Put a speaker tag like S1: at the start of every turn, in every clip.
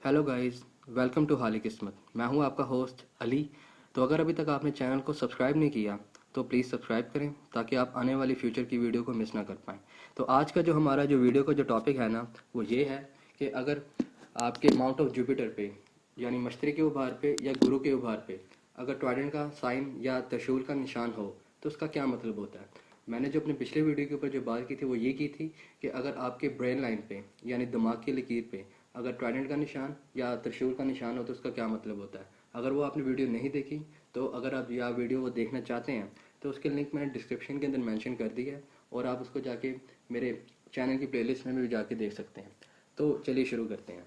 S1: Hello guys, welcome to हाली किस्मत। मैं हूं आपका होस्ट अली। तो अगर अभी तक आपने चैनल को सब्सक्राइब नहीं किया तो प्लीज़ सब्सक्राइब करें ताकि आप आने वाली फ्यूचर की वीडियो को मिस ना कर पाएँ। तो आज का जो हमारा जो वीडियो का जो टॉपिक है ना, वो ये है कि अगर आपके माउंट ऑफ जुपिटर पे यानी मशतरी के उभार पे या गुरु के उभार पे अगर ट्राइडेंट का साइन या त्रिशूल का निशान हो तो उसका क्या मतलब होता है। मैंने जो अपने पिछले वीडियो के ऊपर जो बात की थी वो ये की थी कि अगर आपके ब्रेन लाइन पे यानी दिमाग की लकीर पे अगर ट्राइडेंट का निशान या त्रिशूल का निशान हो तो उसका क्या मतलब होता है। अगर वो आपने वीडियो नहीं देखी तो अगर आप या वीडियो वो देखना चाहते हैं तो उसके लिंक मैंने डिस्क्रिप्शन के अंदर मेंशन कर दी है और आप उसको जाके मेरे चैनल की प्लेलिस्ट में भी जाके देख सकते हैं। तो चलिए शुरू करते हैं।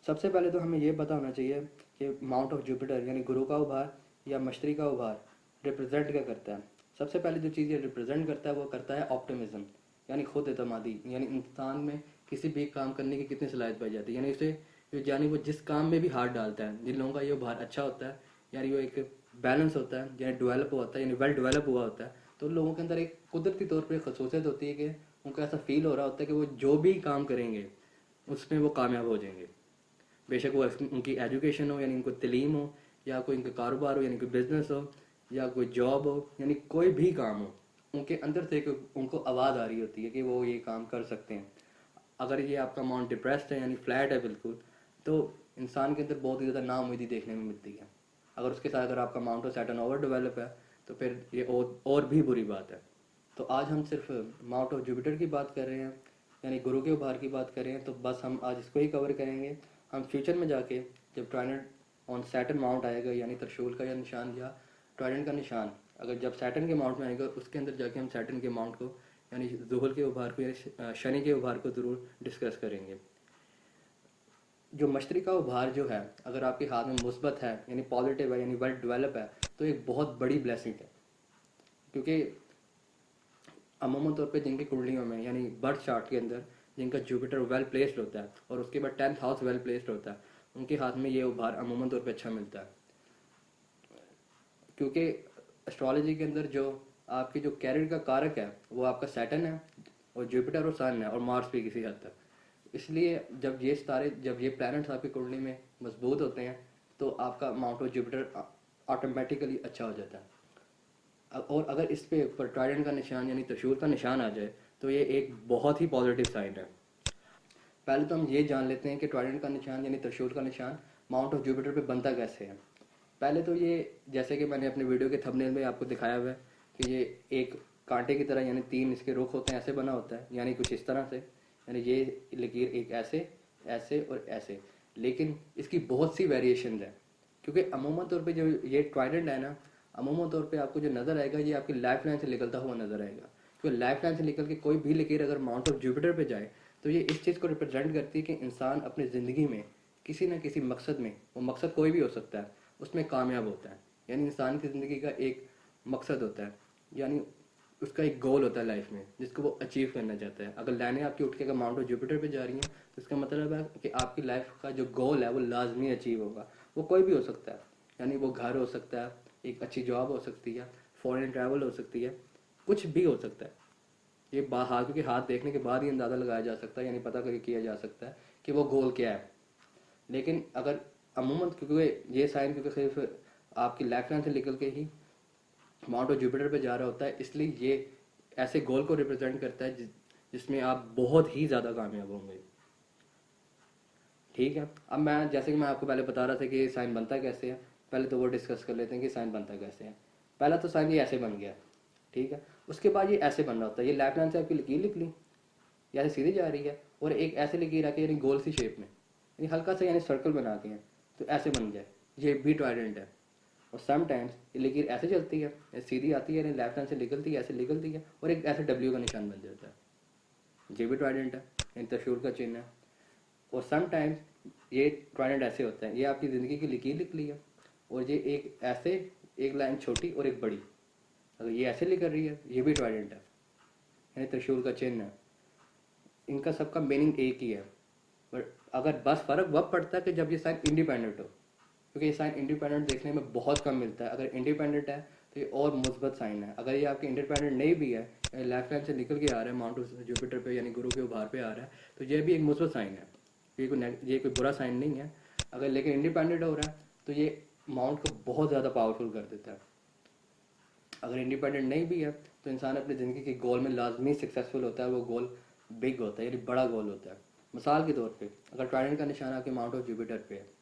S1: सबसे पहले तो हमें ये पता होना चाहिए कि माउंट ऑफ जुपिटर यानी गुरु का उभार या मशतरी का उभार रिप्रेजेंट क्या करता है। सबसे पहले जो चीज़ ये रिप्रेजेंट करता है वो करता है ऑप्टिमिज्म यानी खुद एतमादी, यानी इंसान में किसी भी काम करने की कितनी सलाहियत पाई जाती है। यानी उसे यानी वो जिस काम में भी हाथ डालता है, जिन लोगों का ये उभार अच्छा होता है यानी वो एक बैलेंस होता है यानी डेवलप होता है यानी वेल डेवलप हुआ होता है, तो लोगों के अंदर एक कुदरती तौर पर खसूसियत होती है कि उनको ऐसा फील हो रहा होता है कि वो जो भी काम करेंगे उसमें वो कामयाब हो जाएंगे। बेशक वो उनकी एजुकेशन हो यानी उनको तलीम हो, या कोई इनका कारोबार हो यानी कोई बिजनेस हो, या कोई जॉब हो, यानी कोई भी काम हो, उनके अंदर से उनको आवाज़ आ रही होती है कि वो ये काम कर सकते हैं। अगर ये आपका माउंट डिप्रेस्ड है यानी फ्लैट है बिल्कुल, तो इंसान के अंदर बहुत ही ज़्यादा नाउमीदी देखने में मिलती है। अगर उसके साथ अगर आपका mount of Saturn over develop है तो फिर ये और भी बुरी बात है। तो आज हम सिर्फ माउंट ऑफ जुपिटर की बात कर रहे हैं यानी गुरु के उभार की बात कर रहे हैं, तो बस हम आज इसको ही कवर करेंगे। हम फ्यूचर में जाके जब ट्राइडेंट ऑन सैटर्न माउंट आएगा यानी त्रिशूल का या निशान या ट्राइडेंट का निशान अगर जब सैटर्न के माउंट में आएगा उसके अंदर जाके हम सैटर्न के माउंट को यानी जुहल के उभार को या शनि के उभार को ज़रूर डिस्कस करेंगे। जो मशतरी का उभार जो है अगर आपके हाथ में मुस्बत है यानी पॉजिटिव है यानी वेल डेवलप है तो एक बहुत बड़ी ब्लेसिंग है, क्योंकि अमूमन तौर पे जिनकी कुंडलियों में यानी बर्थ चार्ट के अंदर जिनका जुपिटर वेल प्लेस्ड होता है और उसके बाद 10th हाउस वेल प्लेस्ड होता है उनके हाथ में ये उभार अमूमन तौर पे अच्छा मिलता है, क्योंकि एस्ट्रोलॉजी के अंदर जो आपकी जो कैरियर का कारक है वो आपका सैटर्न है और जुपिटर और सन है और मार्स भी किसी हद तक। इसलिए जब ये प्लैनेट्स आपकी कुंडली में मजबूत होते हैं तो आपका माउंट ऑफ जुपिटर ऑटोमेटिकली अच्छा हो जाता है। और अगर इस पे ऊपर ट्राइडेंट का निशान यानी त्रिशूल का निशान आ जाए तो ये एक बहुत ही पॉजिटिव साइन है। पहले तो हम ये जान लेते हैं कि ट्राइडेंट का निशान यानी त्रिशूल का निशान माउंट ऑफ जुपिटर पे बनता कैसे है। पहले तो ये जैसे कि मैंने अपने वीडियो के थंबनेल में आपको दिखाया हुआ है कि ये एक कांटे की तरह यानी 3 इसके रुख होते हैं, ऐसे बना होता है यानी कुछ इस तरह से, यानी ये लकीर एक ऐसे ऐसे और ऐसे। लेकिन इसकी बहुत सी वेरिएशन है, क्योंकि अमूमन तौर पे जो ये ट्राइडेंट है ना, अमूमन तौर पे आपको जो नज़र आएगा ये आपकी लाइफ लाइन से निकलता हुआ नज़र आएगा। क्योंकि लाइफ लाइन से निकल के कोई भी लकीर अगर माउंट ऑफ जुपिटर पे जाए तो ये इस चीज़ को रिप्रेजेंट करती है कि इंसान अपनी ज़िंदगी में किसी न किसी मकसद में, वो मकसद कोई भी हो सकता है, उसमें कामयाब होता है। यानी इंसान की ज़िंदगी का एक मकसद होता है, यानी उसका एक गोल होता है लाइफ में जिसको वो अचीव करना चाहता है। अगर लाइनें आपकी उठ के अगर माउंट ऑफ जुपिटर पे जा रही हैं तो इसका मतलब है कि आपकी लाइफ का जो गोल है वो लाजमी अचीव होगा। वो कोई भी हो सकता है, यानी वो घर हो सकता है, एक अच्छी जॉब हो सकती है, फॉरेन ट्रैवल हो सकती है, कुछ भी हो सकता है। ये हाथ, क्योंकि हाथ देखने के बाद ही अंदाज़ा लगाया जा सकता है यानी पता करके किया जा सकता है कि वो गोल क्या है। लेकिन अगर अमूमन क्योंकि ये साइन क्योंकि सिर्फ आपकी लाइफ लाइन से निकल के ही माउंट ऑफ जुपिटर पे जा रहा होता है, इसलिए ये ऐसे गोल को रिप्रेजेंट करता है जिसमें आप बहुत ही ज़्यादा कामयाब होंगे। ठीक है, अब मैं जैसे कि मैं आपको पहले बता रहा था कि साइन बनता कैसे है, पहले तो वो डिस्कस कर लेते हैं कि साइन बनता कैसे है। पहला तो साइन ये ऐसे बन गया, ठीक है। उसके बाद ये ऐसे बन रहा होता है, ये लेफ्ट हैंड से आपकी लकीर निकली, ये ऐसे सीधी जा रही है और एक ऐसे लकीर आके यानी गोल सी शेप में यानी हल्का सा यानी सर्कल बना के हैं तो ऐसे बन गया, ये भी ट्राइडेंट है। और समटाइम्स ये लकीर ऐसे चलती है, सीधी आती है यानी लेफ्ट हैंड से निकलती है, ऐसे निकलती है और एक ऐसे डब्ल्यू का निशान बन जाता है, ये भी ट्राइडेंट है यानी त्रिशूल का चिन्ह है। और समटाइम्स ये ट्राइडेंट ऐसे होता है, ये आपकी ज़िंदगी की लकीर निकली है और ये एक ऐसे, एक लाइन छोटी और एक बड़ी, अगर ये ऐसे लिख रही है ये भी ट्राइडेंट है यानी त्रिशूल का चिन्ह है। इनका सबका मीनिंग एक ही है, बट अगर बस फ़र्क वह पड़ता है कि जब ये साइन इंडिपेंडेंट हो, क्योंकि ये साइन इंडिपेंडेंट देखने में बहुत कम मिलता है। अगर इंडिपेंडेंट है तो ये और मुस्बत साइन है, अगर ये आपके इंडिपेंडेंट नहीं भी है यानी लेफ्ट हैंड से निकल के आ रहा है माउंट जुपिटर पे यानी गुरु के उभार पे आ रहा है तो ये भी एक मुस्बत साइन है। ये कोई बुरा साइन नहीं है। अगर लेकिन इंडिपेंडेंट हो रहा है तो ये माउंट को बहुत ज़्यादा पावरफुल कर देता है। अगर इंडिपेंडेंट नहीं भी है तो इंसान अपनी ज़िंदगी के गोल में लाजमी सक्सेसफुल होता है। वो गोल बिग होता है, यानी बड़ा गोल होता है। मिसाल के तौर पे अगर ट्राइडेंट का निशान आपके माउंट ऑफ जुपिटर पे है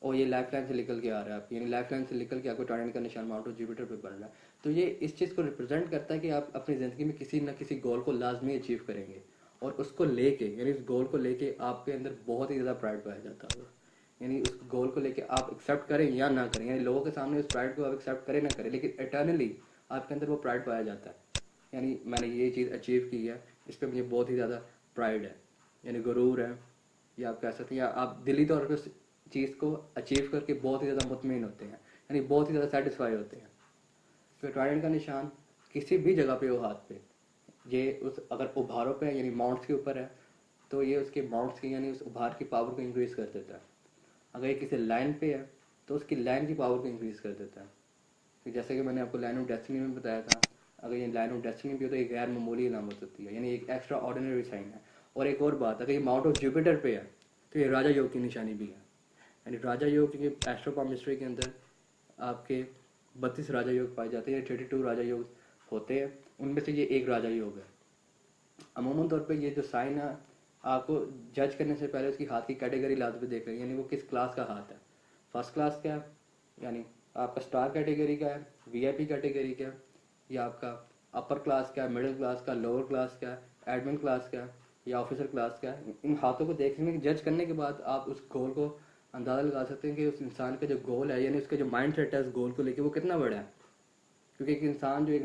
S1: और ये लाइफ लाइन से निकल के आ रहा है आपकी, यानी लाइफ लाइन से निकल के आपको ट्राइडेंट का निशान माउंट ऑफ जुपिटर पे बन रहा है, तो ये इस चीज़ को रिप्रेजेंट करता है कि आप अपनी ज़िंदगी में किसी न किसी गोल को लाजमी अचीव करेंगे। और उसको लेके, यानी इस गोल को लेके आपके अंदर बहुत ही ज़्यादा प्राइड पाया जाता है। यानी उस गोल को लेके आप एक्सेप्ट करें या ना करें, यानी लोगों के सामने उस प्राइड को आप एक्सेप्ट करें ना करें, लेकिन एटर्नली आपके अंदर वो प्राइड पाया जाता है। यानी मैंने ये चीज़ अचीव की है, इस पर मुझे बहुत ही ज़्यादा प्राइड है, यानी गुरूर है, या आप कह सकते हैं, या आप दिली तौर पर उस चीज़ को अचीव करके बहुत ही ज़्यादा मुतमईन होते हैं, यानी बहुत ही ज़्यादा सेटिस्फाई होते हैं। तो ट्राइडेंट का निशान किसी भी जगह पे हो हाथ पे, ये उस अगर उभारों पे यानी माउंट्स के ऊपर है तो ये उसके माउंट्स की यानी उस उभार की पावर को इंक्रीज़ कर देता है। अगर ये किसी लाइन पे है तो उसकी लाइन की पावर को इंक्रीज़ कर देता है। तो जैसे कि मैंने आपको लाइन ऑफ डेस्टिनी में बताया था, अगर ये लाइन ऑफ डेस्टिनी भी हो तो एक गैर मामूली इलामत होती है, यानी एक एक्स्ट्रा ऑर्डिनरी साइन है। और एक और बात, अगर ये माउंट ऑफ जुपिटर पे है तो ये राजा योग की निशानी भी है। यानी राजा योग के एस्ट्रोपॉमिस्ट्री के अंदर आपके 32 राजा योग पाए जाते हैं, 32 राजा योग होते हैं, उनमें से ये एक राजा योग है। अमूमन तौर पे ये जो साइन है आपको जज करने से पहले उसकी हाथ की कैटेगरी लाजमी देख रहे हैं, यानी वो किस क्लास का हाथ है। फर्स्ट क्लास क्या है, यानी आपका स्टार कैटेगरी का है, वीआईपी कैटेगरी का है, या आपका अपर क्लास का, मिडिल क्लास का, लोअर क्लास का, एडमिन क्लास का, या ऑफिसर क्लास का। इन हाथों को देखने जज करने के बाद आप उस गोल को अंदाज़ा लगा सकते हैं कि उस इंसान का जो गोल है, यानी उसका जो माइंड सेट है उस गोल को लेकर वो कितना बड़ा है। क्योंकि एक इंसान जो एक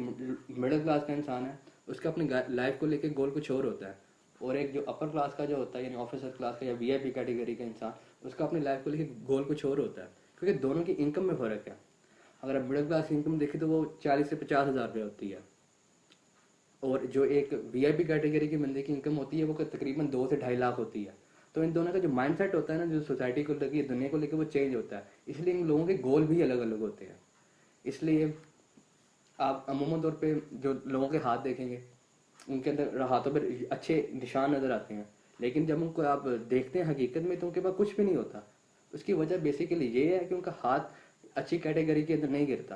S1: मिडिल क्लास का इंसान है उसका अपनी लाइफ को लेकर गोल कुछ और होता है, और एक जो अपर क्लास का जो होता है यानी ऑफिसर क्लास का या वीआईपी कैटेगरी का इंसान, उसका अपनी लाइफ को लेकर गोल कुछ और होता है। क्योंकि दोनों की इनकम में फ़र्क है। अगर आप मिडिल क्लास की इनकम देखें तो वो 40 से 50 हज़ार रुपये होती है, और जो एक वीआईपी कैटेगरी के बंदे की इनकम होती है वो तकरीबन 2 से 2.5 लाख होती है। तो इन दोनों का जो माइंडसेट होता है ना, जो सोसाइटी को लेकर, दुनिया को लेकर, वो चेंज होता है। इसलिए इन लोगों के गोल भी अलग अलग होते हैं। इसलिए आप अमूमन तौर पे जो लोगों के हाथ देखेंगे उनके अंदर हाथों पर अच्छे निशान नज़र आते हैं, लेकिन जब उनको आप देखते हैं हकीकत में तो उनके पास कुछ भी नहीं होता। उसकी वजह बेसिकली ये है कि उनका हाथ अच्छी कैटेगरी के अंदर नहीं गिरता।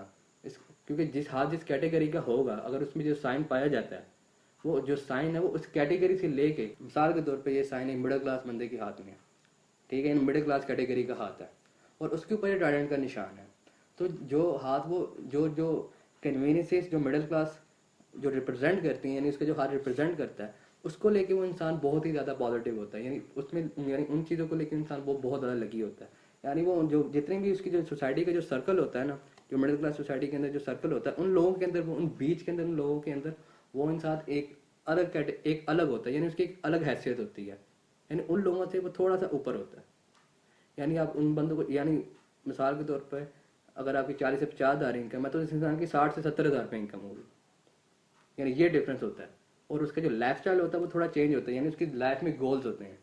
S1: क्योंकि जिस कैटेगरी का होगा, अगर उसमें जो साइन पाया जाता है, वो जो साइन है वो उस कैटेगरी से लेके, मिसाल के तौर पे ये साइन एक मिडिल क्लास बंदे के हाथ में है, ठीक है, मिडिल क्लास कैटेगरी का हाथ है, और उसके ऊपर ये ट्राइडेंट का निशान है। तो जो हाथ वो जो जो कन्वीनियंसेस जो मिडिल क्लास जो रिप्रेजेंट करती हैं, यानी उसका जो हाथ रिप्रेजेंट करता है, उसको लेके वो इंसान बहुत ही ज़्यादा पॉजिटिव होता है। यानी उसमें यानी उन चीज़ों को लेकर इंसान वो बहुत ज़्यादा लगी होता है। यानी वो जो जितने भी उसकी जो सोसाइटी का जो सर्कल होता है ना, जो मिडिल क्लास सोसाइटी के अंदर जो सर्कल होता है, उन लोगों के अंदर, उन बीच के अंदर, उन लोगों के अंदर वो इंसान एक अलग होता है, यानी उसकी एक अलग हैसियत होती है, यानी उन लोगों से वो थोड़ा सा ऊपर होता है। यानी आप उन बंदों को, यानी मिसाल के तौर पर अगर आपकी 40 से 50 हज़ार इनकम है तो इस इंसान की 60 से 70 हज़ार रुपये इनकम होगी, यानी ये डिफरेंस होता है। और उसका जो लाइफ स्टाइल होता है वो थोड़ा चेंज होता है, यानी उसकी लाइफ में गोल्स होते हैं।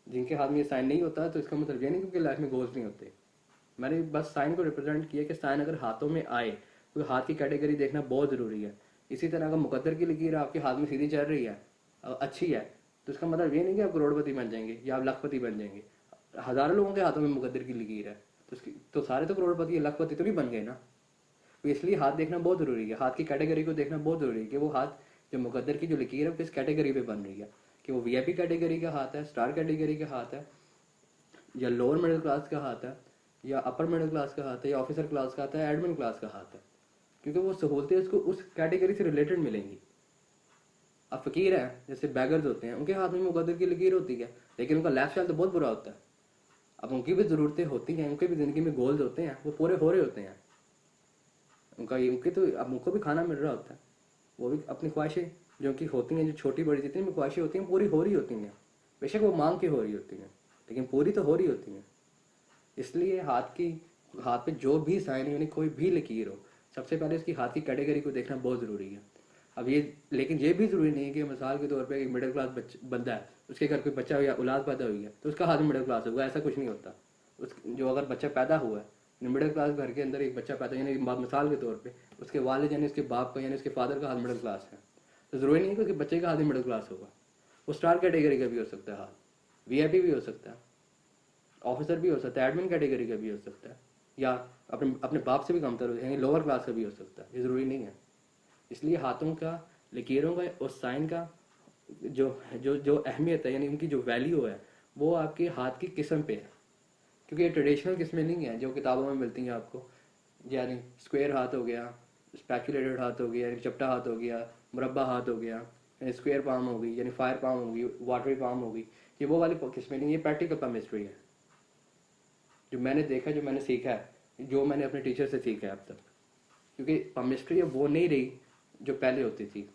S1: जिनके हाथ में ये साइन नहीं होता तो इसका मतलब ये नहीं क्योंकि लाइफ में गोल्स नहीं होते। मैंने बस साइन को रिप्रेजेंट किया कि साइन अगर हाथों में आए तो हाथ की कैटेगरी देखना बहुत ज़रूरी है। इसी तरह अगर मुकद्दर की लकीर आपके हाथ में सीधी चल रही है, अच्छी है, तो इसका मतलब ये नहीं कि आप करोड़पति बन जाएंगे या आप लखपति बन जाएंगे। हज़ारों लोगों के हाथों में मुकद्दर की लकीर है तो सारे तो करोड़पति या लखपति तो नहीं बन गए ना। तो इसलिए हाथ देखना बहुत ज़रूरी है, हाथ की कैटेगरी को देखना बहुत ज़रूरी है कि वो हाथ जो मुकद्दर की जो लकीर है वो किस कैटेगरी पे बन रही है, कि वो वीआईपी कैटेगरी का हाथ है, स्टार कैटेगरी का हाथ है, या लोअर मिडिल क्लास का हाथ है, या अपर मिडिल क्लास का हाथ है, या ऑफिसर क्लास का हाथ है, एडमिन क्लास का हाथ है। क्योंकि वो सहूलतें उसको उस कैटेगरी से रिलेटेड मिलेंगी। अब फकीर है, जैसे बैगर्स होते हैं, उनके हाथ में मुकद्दर की लकीर होती है, लेकिन उनका लाइफ स्टाइल तो बहुत बुरा होता है। अब उनकी भी ज़रूरतें होती हैं, उनके भी ज़िंदगी में गोल्स होते हैं, वो पूरे हो रहे होते हैं। उनके तो अब उनको भी खाना मिल रहा होता है, वो भी अपनी ख्वाहिशें जो उनकी होती हैं, जो छोटी बड़ी जितनी भी ख्वाहिशें होती हैं पूरी हो रही होती हैं। बेशक वो मांग के हो रही होती हैं, लेकिन पूरी तो हो रही होती हैं। इसलिए हाथ पे जो भी साइन यानी कोई भी लकीर हो, सबसे पहले उसकी हाथ की कैटेगरी को देखना बहुत ज़रूरी है। अब ये लेकिन ये भी ज़रूरी नहीं है कि मिसाल के तौर पे एक मिडिल क्लास बंदा है, उसके घर कोई बच्चा या औलाद पैदा हुई है तो उसका हाथ मिडिल क्लास होगा, ऐसा कुछ नहीं होता। जो अगर बच्चा पैदा हुआ है मिडिल क्लास घर के अंदर, एक बच्चा पैदा यानी मिसाल के तौर पे उसके वालिद यानी उसके बाप का यानी उसके फादर का हाथ मिडिल क्लास है, तो ज़रूरी नहीं है कि उसके बच्चे का हाथ ही मिडिल क्लास होगा, वो स्टार कैटेगरी का भी हो सकता है हाथ। वीआईपी भी हो सकता है, ऑफिसर भी हो सकता है, एडमिन कैटेगरी का भी हो सकता है, या अपने अपने बाप से भी कमतर हो, यानी लोअर क्लास का भी हो सकता है, ये ज़रूरी नहीं है। इसलिए हाथों का, लकीरों का और साइन का जो जो जो अहमियत है, यानी उनकी जो वैल्यू है, वो आपके हाथ की किस्म पे है। क्योंकि ये ट्रेडिशनल किस्में नहीं है जो किताबों में मिलती हैं आपको, यानी स्क्वायर हाथ हो गया, स्पैक्यूलेटेड हाथ हो गया, यानी चपटा हाथ हो गया, मुरब्बा हाथ हो गया, यानी स्क्वायर पाम हो गई, यानी फायर पाम हो गई, वाटरी पाम हो गई। ये वो वाली किस्में नहीं, ये प्रैक्टिकल पामिस्ट्री है जो मैंने देखा, जो मैंने सीखा है, जो मैंने अपने टीचर से सीखा है अब तक। क्योंकि पामिस्ट्री अब वो नहीं रही जो पहले होती थी।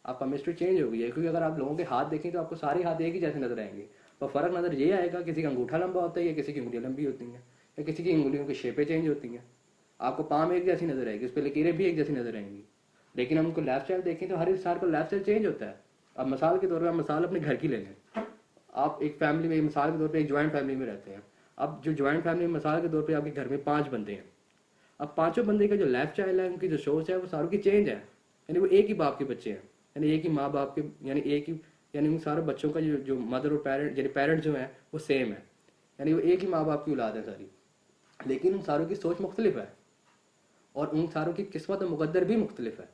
S1: अब केमिस्ट्री चेंज हो गई है, क्योंकि अगर आप लोगों के हाथ देखें तो आपको सारे हाथ एक ही जैसे नजर आएंगे, पर फ़र्क नज़र ये आएगा किसी का अंगूठा लंबा होता है या किसी की उंगलियां लंबी होती हैं, या किसी की उंगलियों की शेपें चेंज होती हैं। आपको पाम एक जैसी नजर आएगी, उस पर लकीरें भी एक जैसी नजर आएंगी। लेकिन हम उनको लाइफ स्टाइल देखें तो हर इंसान को लाइफ स्टाइल चेंज होता है। अब मिसाल के तौर पर, आप मिसाल अपने घर की ले लें। आप एक फैमिली में, मिसाल के तौर पर एक ज्वाइंट फैमिली में रहते हैं। अब जो ज्वाइंट फैमिली में मिसाल के तौर पर आपके घर में 5 बंदे हैं। अब पांचों बंदे का जो लाइफ स्टाइल है, उनकी जो सोच है, वो सारों की चेंज है। यानी वो एक ही बाप के बच्चे हैं, यानी एक ही माँ बाप के, यानी एक ही, यानी उन सारे बच्चों का जो जो मदर और पेरेंट, यानी पेरेंट्स जो हैं वो सेम है, यानी वो एक ही माँ बाप की औलाद है सारी। लेकिन उन सारों की सोच मुख्तलिफ है, और उन सारों की किस्मत और मुकद्दर भी मुख्तलिफ है।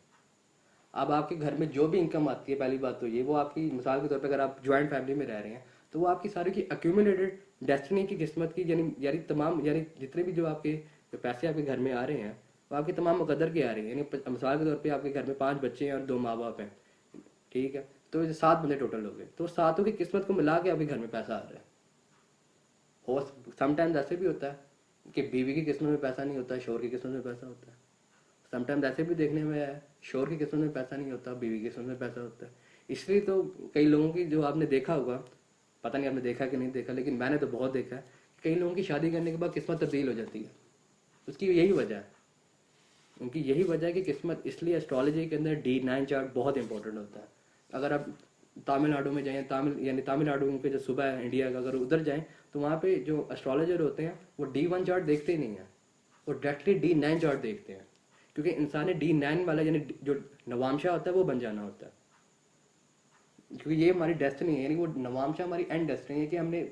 S1: अब आपके घर में जो भी इनकम आती है, पहली बात तो ये, वो आपकी, मिसाल के तौर पर अगर आप ज्वाइंट फैमिली में रह रहे हैं, तो वो आपकी सारी की अक्यूमुलेटेड डेस्टिनी की, किस्मत की, यानी यानी तमाम, यानी जितने भी जो आपके जो पैसे आपके घर में आ रहे हैं, वो आपके तमाम मुकद्दर के आ रहे हैं। यानी मिसाल के तौर पे आपके घर में 5 बच्चे हैं और 2 माँ बाप हैं, ठीक है, तो ये 7 बंदे टोटल हो गए, तो सातों की किस्मत को मिला के आपके घर में पैसा आ रहा है। और समटाइम्स ऐसे भी होता है कि बीवी की किस्मत में पैसा नहीं होता, शोहर की किस्मत में पैसा होता है। समटाइम्स ऐसे भी देखने में है, शोहर की किस्मत में पैसा नहीं होता, बीवी की किस्मत में पैसा होता है। इसलिए तो कई लोगों की, जो आपने देखा होगा, पता नहीं आपने देखा कि नहीं देखा, लेकिन मैंने तो बहुत देखा है, कई लोगों की शादी करने के बाद किस्मत तब्दील हो जाती है। उसकी यही वजह है, उनकी यही वजह है कि किस्मत, इसलिए एस्ट्रोलॉजी के अंदर D9 चार्ट बहुत इंपॉर्टेंट होता है। अगर आप तमिलनाडु में जाएं, यानी तमिलनाडु के जो सूबा है इंडिया का, अगर उधर जाएं, तो वहाँ पे जो एस्ट्रोलॉजर होते हैं वो D1 चार्ट देखते ही नहीं है, वो डायरेक्टली D9 चार्ट देखते हैं। क्योंकि इंसान ने D9 वाला, यानी जो नवामशा होता है, वो बन जाना होता है। क्योंकि ये हमारी डेस्टिनी है, यानी वो नवामशा हमारी एंड डेस्टिनी है कि हमने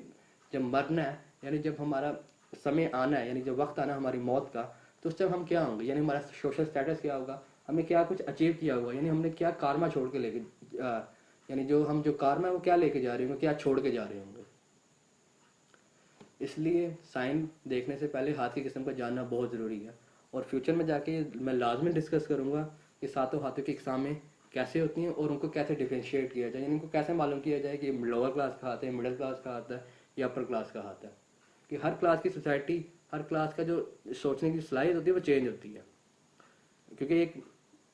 S1: जब मरना है, यानी जब हमारा समय आना है, यानी जब वक्त आना हमारी मौत का, तो उस टाइम हम क्या होंगे, यानी हमारा सोशल स्टेटस क्या होगा, हमने क्या कुछ अचीव किया होगा, यानी हमने क्या कारमा छोड़ के लेके, यानी जो हम, जो कारमा है वो क्या लेके जा रहे होंगे, क्या छोड़ के जा रहे होंगे। इसलिए साइन देखने से पहले हाथ की किस्म का जानना बहुत ज़रूरी है। और फ्यूचर में जाके मैं लाजमी डिस्कस करूँगा कि सातों हाथों की इकसामें कैसे होती हैं और उनको कैसे डिफ्रेंशिएट किया जाए, यानी इनको कैसे मालूम किया जाए कि लोअर क्लास का हाथ है, मिडिल क्लास का हाथ है, या अपर क्लास का हाथ है। कि हर क्लास की सोसाइटी, हर क्लास का जो सोचने की सलाहियत होती है वो चेंज होती है। क्योंकि एक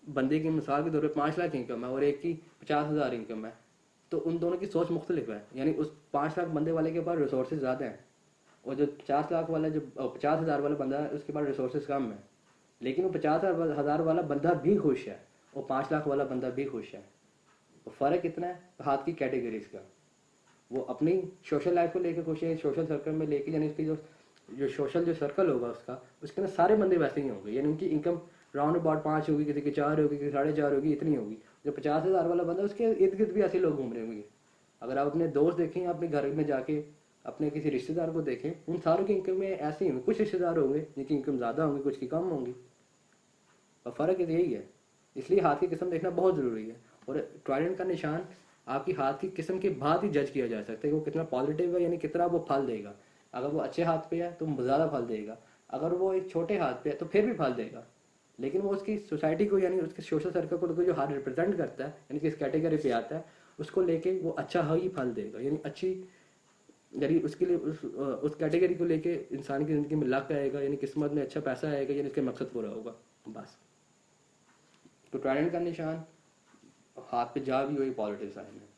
S1: बंदे की मिसाल के तौर पर 5 लाख इनकम है और एक की 50,000 इनकम है, तो उन दोनों की सोच मुख्तलिफ है। यानी उस 5 लाख बंदे वाले के पास रिसोर्सेज ज़्यादा हैं, और जो 50 लाख वाला, जो 50,000 वाला बंदा है, उसके पास रिसोर्सेज कम है। लेकिन वो 50,000 वाला बंदा भी खुश है और 5 लाख वाला बंदा भी खुश है। तो फ़र्क कितना है हाथ की कैटेगरीज का। वो अपनी सोशल लाइफ को लेकर खुश है, सोशल सर्कल में लेके, यानी उसकी जो जो सोशल जो सर्कल होगा उसका, उसके अंदर सारे बंदे वैसे ही होंगे, यानी उनकी इनकम राउंड अबाउट 5 होगी, किसी की 4 होगी, किसी की 4.5 होगी, इतनी होगी। जो 50,000 वाला बंदा, उसके इर्द गिर्द भी ऐसे लोग घूम रहे होंगे। अगर आप अपने दोस्त देखें, अपने घर में जाके अपने किसी रिश्तेदार को देखें, उन सारों की इनकम में ऐसे ही होंगे। कुछ रिश्तेदार होंगे जिनकी इनकम ज़्यादा होंगी, कुछ की कम होंगी, और फ़र्क यही है। इसलिए हाथ की किस्म देखना बहुत ज़रूरी है। और ट्रायडेंट का निशान आपकी हाथ की किस्म के बाद ही जज किया जा सकता है कि वो कितना पॉजिटिव है, यानी कितना वो फल देगा। अगर वो अच्छे हाथ पे है तो ज़्यादा फल देगा, अगर वो एक छोटे हाथ पे है तो फिर भी फल देगा। लेकिन वो उसकी सोसाइटी को, यानी उसके सोशल सर्कल को जो हाथ रिप्रेजेंट करता है, यानी किस कैटेगरी पे आता है, उसको लेके वो अच्छा ही फल देगा, यानी अच्छी, यानी उसके लिए उस कैटेगरी को लेके इंसान की ज़िंदगी में लक आएगा, यानी किस्मत में अच्छा पैसा आएगा, यानी उसके मकसद पूरा होगा बस। तो ट्रायडेंट का निशान हाथ पे जा भी वही पॉजिटिव साइन है।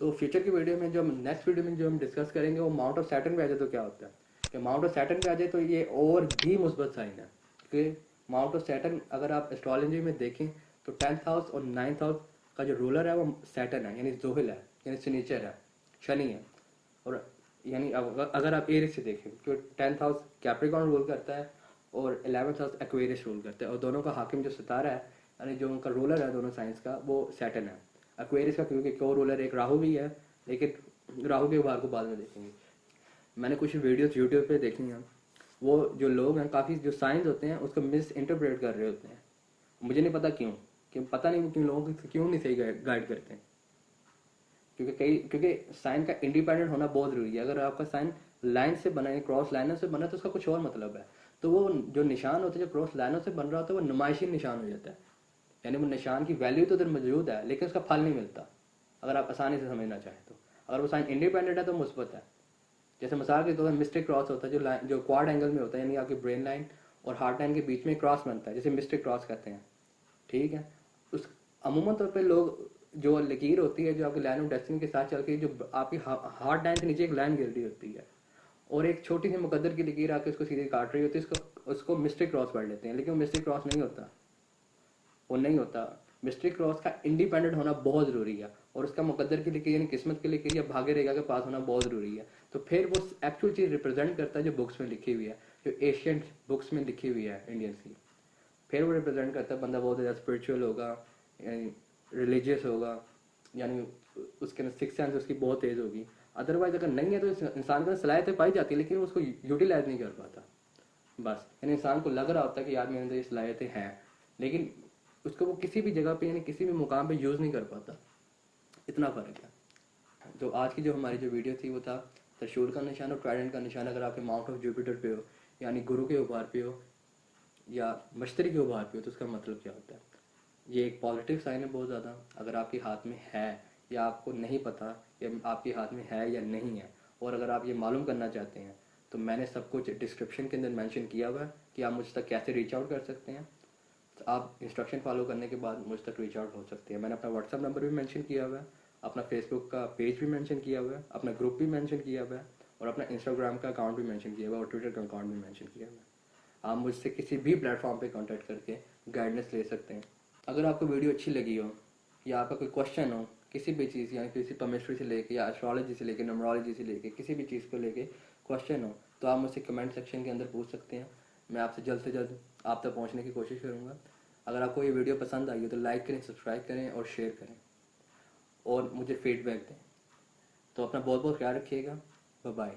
S1: तो फ्यूचर की वीडियो में, जो हम नेक्स्ट वीडियो में जो हम डिस्कस करेंगे, वो माउंट ऑफ सैटर्न पे आ जाए तो क्या होता है। कि माउंट ऑफ सैटर्न पे आ जाए तो ये और भी मुस्बत साइन है। कि माउंट ऑफ सैटर्न अगर आप एस्ट्रोलॉजी में देखें तो 10th हाउस और 9th हाउस का जो रूलर है वो सैटर्न है, यानी जोहिल है, यानी शनिचर है, शनि है। और यानी अगर आप एरिस से देखें तो 10th हाउस कैप्रिकॉर्न रूल करता है और 11th हाउस एक्वेरियस रूल करता है, और दोनों का हाकिम जो सितारा है, यानी जो उनका रूलर है दोनों साइंस का, वो सैटर्न है। एक्वेरियस का क्योंकि को रूलर एक राहु भी है, लेकिन राहु के उभार को बाद में देखेंगे। मैंने कुछ वीडियोस यूट्यूब पे देखी हैं, वो जो लोग हैं काफ़ी जो साइंस होते हैं उसको मिस इंटरप्रेट कर रहे होते हैं। मुझे नहीं पता क्यों, कि पता नहीं क्यों लोग क्यों नहीं सही गाइड करते हैं। क्योंकि साइन का इंडिपेंडेंट होना बहुत जरूरी है। अगर आपका साइन लाइन से बना है, क्रॉस लाइनों से बना है, तो उसका कुछ और मतलब है। तो वो जो निशान होते हैं जो क्रॉस लाइनों से बन रहा होता है वो नुमाइशी निशान हो जाता है। यानी वो निशान की वैल्यू तो उधर मौजूद है लेकिन उसका फल नहीं मिलता, अगर आप आसानी से समझना चाहें तो। अगर वो साइन इंडिपेंडेंट है तो मुस्बत है। जैसे मिसाल के तौर पर मिस्टिक क्रॉस होता है जो लाइन जो क्वाड एंगल में होता है, यानी आपकी ब्रेन लाइन और हार्ट लाइन के बीच में क्रॉस बनता है, जैसे मिस्टिक क्रॉस कहते हैं। ठीक है। उस अमूमन तौर पे लोग जो लकीर होती है जो आपकी लाइन ऑफ डेस्टिनी के साथ चल के जो आपकी हार्ट लाइन से नीचे एक लाइन गिर रही होती है और एक छोटी सी मुकद्दर की लकीर आके उसको सीधे काट रही होती है, उसको मिस्टिक क्रॉस पढ़ लेते हैं। लेकिन वो मिस्टिक क्रॉस नहीं होता, वो नहीं होता। मिस्टिक क्रॉस का इंडिपेंडेंट होना बहुत ज़रूरी है और उसका मुकद्दर की लकीर यानी किस्मत की लकीर या भाग्य रेखा के पास होना बहुत ज़रूरी है। तो फिर वो एक्चुअल चीज़ रिप्रेजेंट करता है जो बुक्स में लिखी हुई है, जो एशियंट बुक्स में लिखी हुई है इंडियंस की। फिर वो रिप्रेजेंट करता है बंदा बहुत ज़्यादा स्पिरिचुअल होगा, यानी रिलीजियस होगा, यानी उसके अंदर सिक्स सेंस उसकी बहुत तेज़ होगी। अदरवाइज अगर नहीं है तो इस इंसान के अंदर सलाहियतें पाई जाती है लेकिन उसको यूटिलाइज नहीं कर पाता। बस यानी इंसान को लग रहा होता है कि यार मेरे अंदर ये सलाहियतें हैं, लेकिन उसको वो किसी भी जगह पे यानी किसी भी मुकाम पे यूज़ नहीं कर पाता। इतना फ़र्क है। तो आज की जो हमारी जो वीडियो थी वो था त्रिशूल का निशान और ट्राइडेंट का निशान अगर आपके माउंट ऑफ जुपिटर पे हो, यानी गुरु के उभार पे हो या मश्तरी के उभार पे हो, तो उसका मतलब क्या होता है। ये एक पॉजिटिव साइन है बहुत ज़्यादा। अगर आपके हाथ में है या आपको नहीं पता या आपके हाथ में है या नहीं है, और अगर आप ये मालूम करना चाहते हैं तो मैंने सब कुछ डिस्क्रिप्शन के अंदर मेंशन किया हुआ है कि आप मुझ तक कैसे रीच आउट कर सकते हैं। तो आप इंस्ट्रक्शन फॉलो करने के बाद मुझ तक रीच आउट हो सकते हैं। मैंने अपना व्हाट्सअप नंबर भी मेंशन किया हुआ है, अपना फेसबुक का पेज भी मेंशन किया हुआ है, अपना ग्रुप भी मेंशन किया हुआ है और अपना इंस्टाग्राम का अकाउंट भी मेंशन किया हुआ है और ट्विटर का अकाउंट भी मेंशन किया हुआ है। आप मुझसे किसी भी प्लेटफॉर्म पे कांटेक्ट करके गाइडेंस ले सकते हैं। अगर आपको वीडियो अच्छी लगी हो या आपका कोई क्वेश्चन हो किसी भी चीज़, या किसी केमिस्ट्री से लेके या एस्ट्रोलॉजी से लेके न्यूमरोलॉजी से लेके किसी भी चीज़ को लेके क्वेश्चन हो, तो आप मुझसे कमेंट सेक्शन के अंदर पूछ सकते हैं। मैं आपसे जल्द से जल्द आप तक पहुंचने की कोशिश करूंगा। अगर आपको ये वीडियो पसंद आई हो तो लाइक करें, सब्सक्राइब करें और शेयर करें और मुझे फीडबैक दें। तो अपना बहुत बहुत ख्याल रखिएगा। Bye bye.